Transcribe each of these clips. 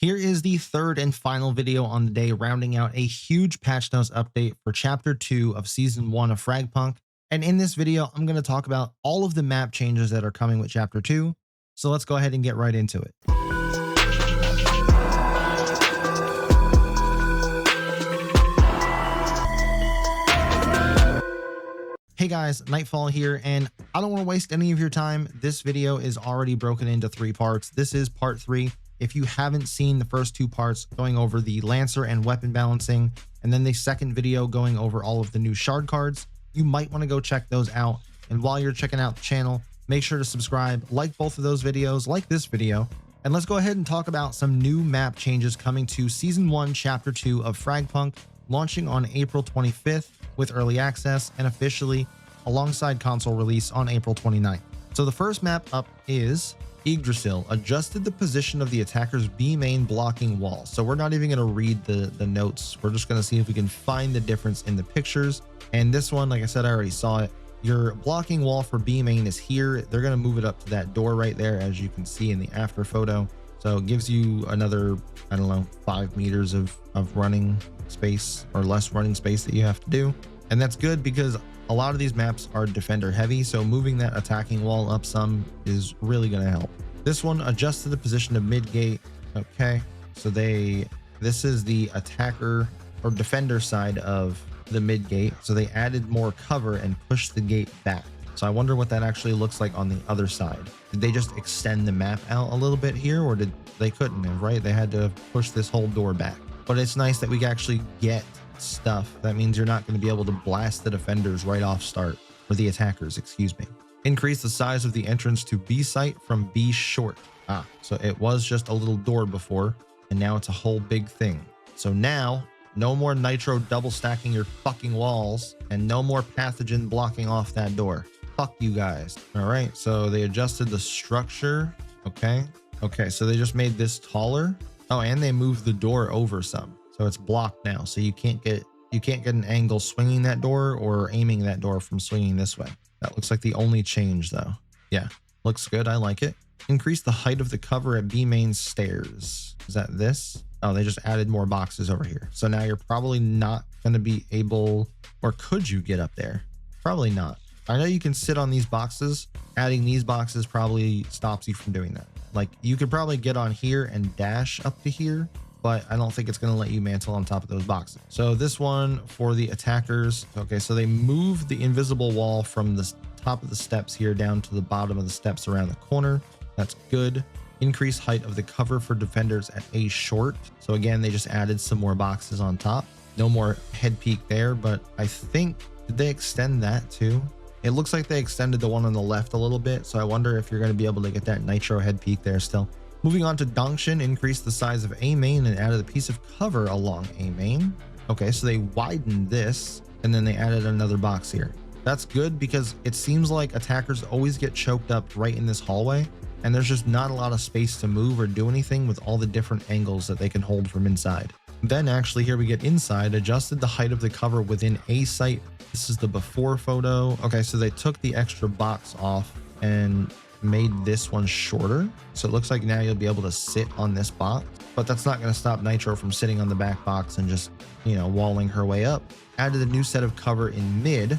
Here is the third and final video on the day, rounding out a huge patch notes update for Chapter 2 of Season 1 of FragPunk. And in this video, I'm going to talk about all of the map changes that are coming with Chapter 2. So let's go ahead and get right into it. Hey guys, Nightfall here, and I don't want to waste any of your time. This video is already broken into 3 parts. This is part 3. If you haven't seen the first 2 parts going over the Lancer and weapon balancing, and then the second video going over all of the new shard cards, you might want to go check those out. And while you're checking out the channel, make sure to subscribe, like both of those videos, like this video, and let's go ahead and talk about some new map changes coming to Season 1, Chapter 2 of FragPunk, launching on April 25th with early access and officially alongside console release on April 29th. So the first map up is Yggdrasil adjusted the position of the attacker's B main blocking wall. So we're not even going to read the notes. We're just going to see if we can find the difference in the pictures. And this one, like I said, I already saw it. Your blocking wall for B main is here. They're going to move it up to that door right there, as you can see in the after photo. So it gives you another, I don't know, 5 meters of running space or less running space that you have to do. And that's good because a lot of these maps are defender heavy, so moving that attacking wall up some is really going to help. This one adjusted the position of mid gate. Okay, so this is the attacker or defender side of the mid gate, so they added more cover and pushed the gate back. So I wonder what that actually looks like on the other side. Did they just extend the map out a little bit here, or they couldn't have, right? They had to push this whole door back. But it's nice that we can actually get stuff. That means you're not going to be able to blast the defenders right off start, or the attackers, excuse me. Increase the size of the entrance to B site from B short. So it was just a little door before, and now it's a whole big thing. So now, no more nitro double stacking your fucking walls, and no more pathogen blocking off that door. Fuck you guys. All right, so they adjusted the structure. Okay, so they just made this taller. Oh, and they moved the door over some. So it's blocked now, so you can't get an angle swinging that door or aiming that door from swinging this way. That looks like the only change though. Yeah, looks good. I like it. Increase the height of the cover at B main stairs. Is that this? Oh, they just added more boxes over here. So now you're probably not going to be able, or could you get up there? Probably not. I know you can sit on these boxes. Adding these boxes probably stops you from doing that. Like you could probably get on here and dash up to here, but I don't think it's going to let you mantle on top of those boxes. So this one for the attackers. Okay, so they moved the invisible wall from the top of the steps here down to the bottom of the steps around the corner. That's good. Increase height of the cover for defenders at A short. So again, they just added some more boxes on top. No more head peak there, but I think, did they extend that too? It looks like they extended the one on the left a little bit. So I wonder if you're going to be able to get that nitro head peak there still. Moving on to Dongtian, increased the size of A main and added a piece of cover along A main. Okay, so they widened this and then they added another box here. That's good because it seems like attackers always get choked up right in this hallway, and there's just not a lot of space to move or do anything with all the different angles that they can hold from inside. Then actually here we get inside, adjusted the height of the cover within A site. This is the before photo. Okay, so they took the extra box off and made this one shorter, so it looks like now you'll be able to sit on this box, but that's not going to stop Nitro from sitting on the back box and just, you know, walling her way up. Added a new set of cover in mid.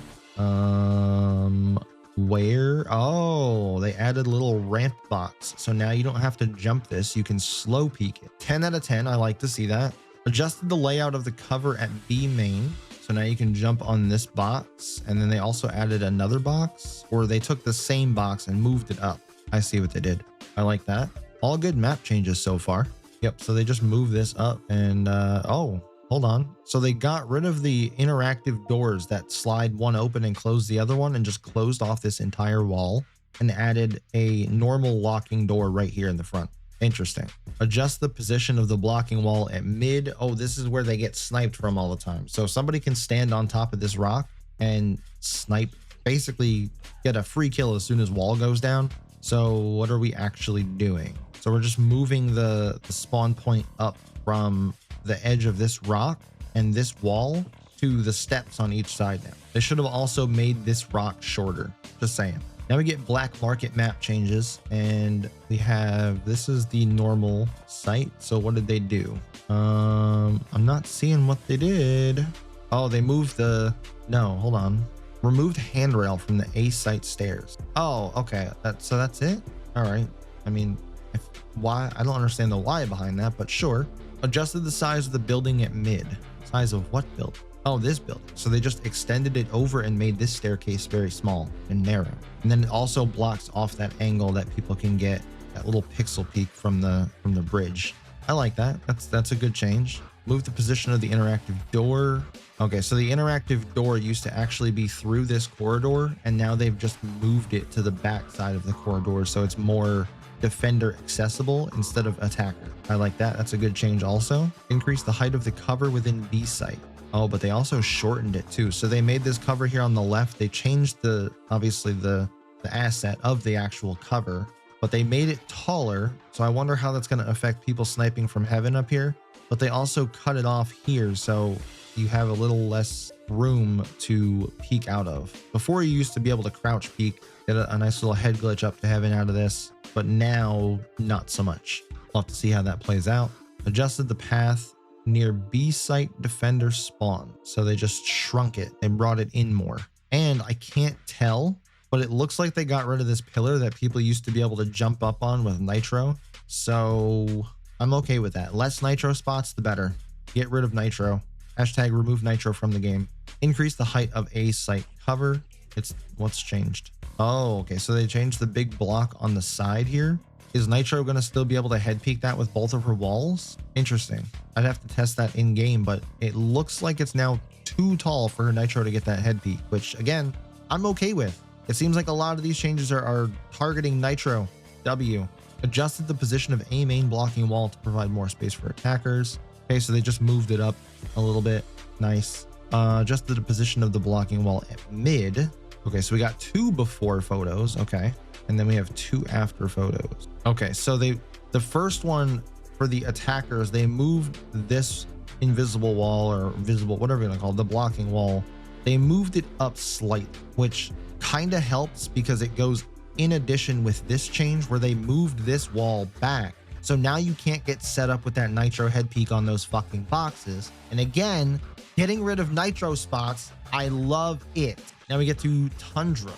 Where? Oh, they added a little ramp box, so now you don't have to jump this, you can slow peek it. 10 out of 10. I like to see that. Adjusted the layout of the cover at B main, so now you can jump on this box, and then they also added another box, or they took the same box and moved it up. I see what they did. I like that. All good map changes so far. Yep, so they just moved this up and, oh, hold on. So they got rid of the interactive doors that slide one open and close the other one and just closed off this entire wall and added a normal locking door right here in the front. Interesting. Adjust the position of the blocking wall at mid. Oh, this is where they get sniped from all the time. So somebody can stand on top of this rock and snipe, basically get a free kill as soon as wall goes down. So what are we actually doing? So we're just moving the spawn point up from the edge of this rock and this wall to the steps on each side now. They should have also made this rock shorter. Just saying. Now we get black market map changes, and we have, this is the normal site. So what did they do? I'm not seeing what they did. Oh, they moved no, hold on. Removed handrail from the A site stairs. Oh, okay. So that's it. All right. I mean, why? I don't understand the why behind that, but sure. Adjusted the size of the building at mid. Size of what building? Oh, this building. So they just extended it over and made this staircase very small and narrow. And then it also blocks off that angle that people can get that little pixel peak from the bridge. I like that. That's a good change. Move the position of the interactive door. Okay, so the interactive door used to actually be through this corridor, and now they've just moved it to the back side of the corridor, so it's more defender accessible instead of attacker. I like that. That's a good change also. Increase the height of the cover within B site. Oh, but they also shortened it too. So they made this cover here on the left. They changed obviously the asset of the actual cover, but they made it taller. So I wonder how that's going to affect people sniping from heaven up here. But they also cut it off here, so you have a little less room to peek out of. Before, you used to be able to crouch peek, get a nice little head glitch up to heaven out of this, but now not so much. We'll have to see how that plays out. Adjusted the path near B site defender spawn, so they just shrunk it and brought it in more. And I can't tell, but it looks like they got rid of this pillar that people used to be able to jump up on with nitro, so I'm okay with that. Less nitro spots, the better. Get rid of nitro. Hashtag remove nitro from the game. Increase the height of A site cover. What's changed? Oh, okay. So they changed the big block on the side here. Is nitro going to still be able to head peek that with both of her walls? Interesting. I'd have to test that in game, but it looks like it's now too tall for her nitro to get that head peek, which again, I'm okay with. It seems like a lot of these changes are targeting nitro. W. Adjusted the position of A main blocking wall to provide more space for attackers. Okay, so they just moved it up a little bit. Nice. Adjusted the position of the blocking wall at mid. Okay, so we got 2 before photos. Okay, and then we have 2 after photos. Okay, so the first one for the attackers, they moved this invisible wall, or visible, whatever you want to call it, the blocking wall. They moved it up slightly, which kind of helps because it goes in addition with this change where they moved this wall back. So now you can't get set up with that nitro head peek on those fucking boxes. And again, getting rid of nitro spots, I love it. Now we get to Tundra.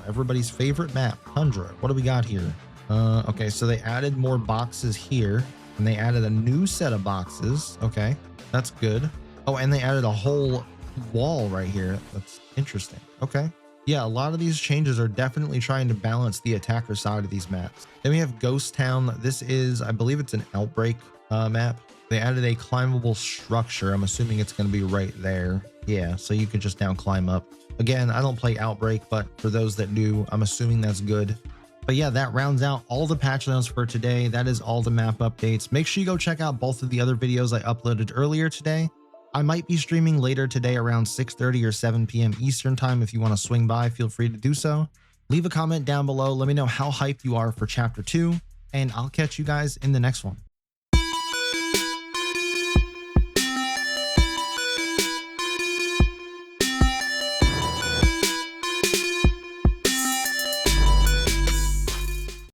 Everybody's favorite map, Tundra. What do we got here? Okay, so they added more boxes here, and they added a new set of boxes. Okay, that's good. Oh, and they added a whole wall right here. That's interesting. Okay. Yeah, a lot of these changes are definitely trying to balance the attacker side of these maps. Then we have Ghost Town. This is, I believe it's an outbreak map. They added a climbable structure. I'm assuming it's going to be right there. Yeah, so you could just now climb up. Again, I don't play Outbreak, but for those that do, I'm assuming that's good. But yeah, that rounds out all the patch notes for today. That is all the map updates. Make sure you go check out both of the other videos I uploaded earlier today. I might be streaming later today around 6:30 or 7 p.m. Eastern time. If you want to swing by, feel free to do so. Leave a comment down below. Let me know how hyped you are for chapter 2, and I'll catch you guys in the next one.